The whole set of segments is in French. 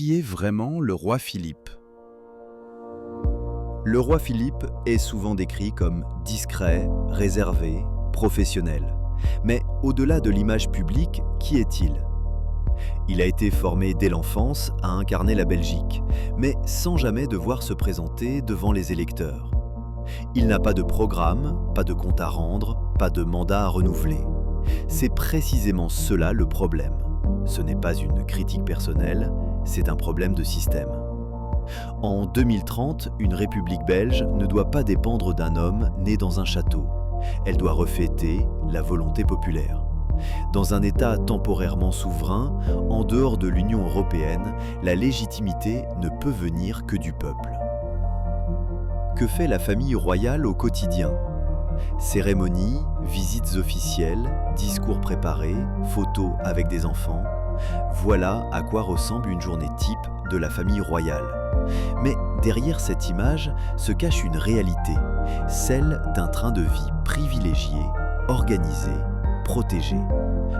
Qui est vraiment le roi Philippe? Le roi Philippe est souvent décrit comme discret, réservé, professionnel. Mais au-delà de l'image publique, qui est-il? Il a été formé dès l'enfance à incarner la Belgique, mais sans jamais devoir se présenter devant les électeurs. Il n'a pas de programme, pas de compte à rendre, pas de mandat à renouveler. C'est précisément cela le problème. Ce n'est pas une critique personnelle, c'est un problème de système. En 2030, une république belge ne doit pas dépendre d'un homme né dans un château. Elle doit refléter la volonté populaire. Dans un État temporairement souverain, en dehors de l'Union européenne, la légitimité ne peut venir que du peuple. Que fait la famille royale au quotidien? Cérémonies, visites officielles, discours préparés, photos avec des enfants. Voilà à quoi ressemble une journée type de la famille royale. Mais derrière cette image se cache une réalité, celle d'un train de vie privilégié, organisé, protégé.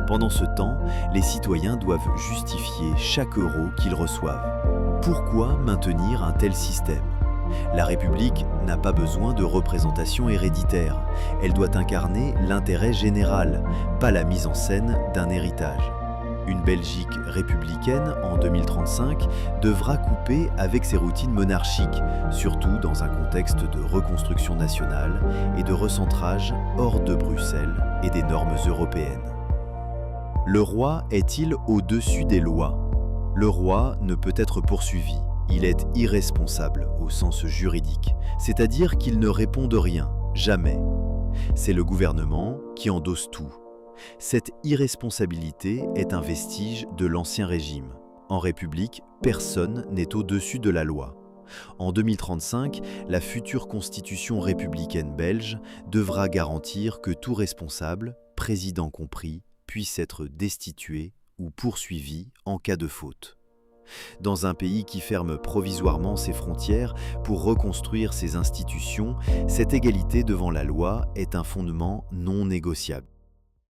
Pendant ce temps, les citoyens doivent justifier chaque euro qu'ils reçoivent. Pourquoi maintenir un tel système? La République n'a pas besoin de représentation héréditaire. Elle doit incarner l'intérêt général, pas la mise en scène d'un héritage. Une Belgique républicaine en 2035 devra couper avec ses routines monarchiques, surtout dans un contexte de reconstruction nationale et de recentrage hors de Bruxelles et des normes européennes. Le roi est-il au-dessus des lois? Le roi ne peut être poursuivi. Il est irresponsable au sens juridique, c'est-à-dire qu'il ne répond de rien, jamais. C'est le gouvernement qui endosse tout. Cette irresponsabilité est un vestige de l'Ancien Régime. En République, personne n'est au-dessus de la loi. En 2035, la future constitution républicaine belge devra garantir que tout responsable, président compris, puisse être destitué ou poursuivi en cas de faute. Dans un pays qui ferme provisoirement ses frontières pour reconstruire ses institutions, cette égalité devant la loi est un fondement non négociable.